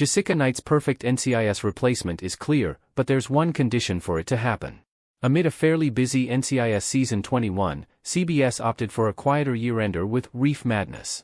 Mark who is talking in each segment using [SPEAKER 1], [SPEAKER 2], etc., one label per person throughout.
[SPEAKER 1] Jessica Knight's perfect NCIS replacement is clear, but there's one condition for it to happen. Amid a fairly busy NCIS Season 21, CBS opted for a quieter year-ender with Reef Madness.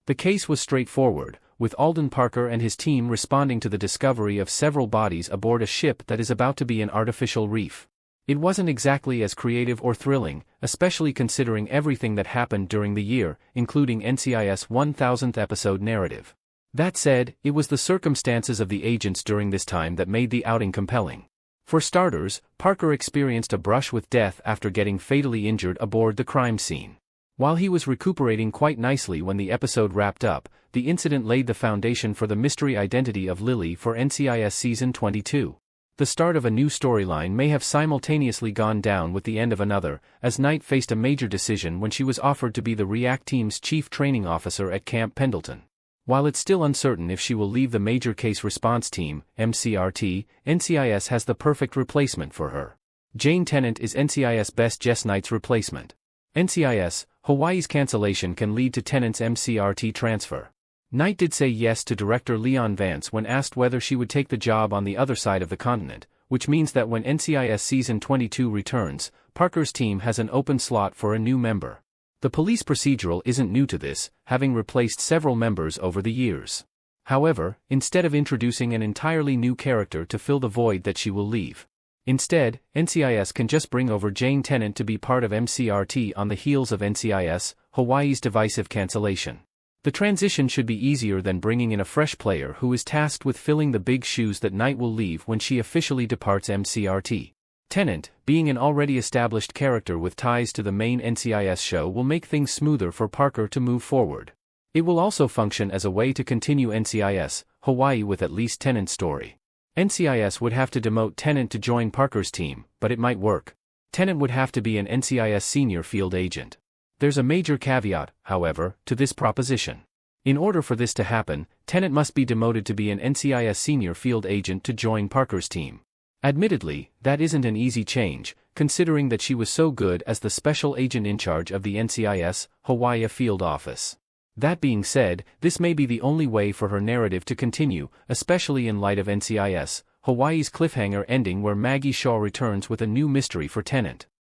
[SPEAKER 1] The case was straightforward, with Alden Parker and his team responding to the discovery of several bodies aboard a ship that is about to be an artificial reef. It wasn't exactly as creative or thrilling, especially considering everything that happened during the year, including NCIS 1000th episode narrative. That said, it was the circumstances of the agents during this time that made the outing compelling. For starters, Parker experienced a brush with death after getting fatally injured aboard the crime scene. While he was recuperating quite nicely when the episode wrapped up, the incident laid the foundation for the mystery identity of Lily for NCIS Season 22. The start of a new storyline may have simultaneously gone down with the end of another, as Knight faced a major decision when she was offered to be the REACT team's chief training officer at Camp Pendleton. While it's still uncertain if she will leave the Major Case Response Team, MCRT, NCIS has the perfect replacement for her. Jane Tennant is NCIS Best Jess Knight's replacement. NCIS, Hawaii's cancellation can lead to Tennant's MCRT transfer. Knight did say yes to director Leon Vance when asked whether she would take the job on the other side of the continent, which means that when NCIS Season 22 returns, Parker's team has an open slot for a new member. The police procedural isn't new to this, having replaced several members over the years. However, instead of introducing an entirely new character to fill the void that she will leave, instead, NCIS can just bring over Jane Tennant to be part of MCRT on the heels of NCIS, Hawaii's divisive cancellation. The transition should be easier than bringing in a fresh player who is tasked with filling the big shoes that Knight will leave when she officially departs MCRT. Tennant, being an already established character with ties to the main NCIS show, will make things smoother for Parker to move forward. It will also function as a way to continue NCIS, Hawaii with at least Tennant's story. NCIS would have to demote Tennant to join Parker's team, but it might work. Tennant would have to be an NCIS senior field agent. There's a major caveat, however, to this proposition. In order for this to happen, Tennant must be demoted to be an NCIS senior field agent to join Parker's team. Admittedly, that isn't an easy change, considering that she was so good as the special agent in charge of the NCIS, Hawaii field office. That being said, this may be the only way for her narrative to continue, especially in light of NCIS, Hawaii's cliffhanger ending where Maggie Shaw returns with a new mystery for Tennant.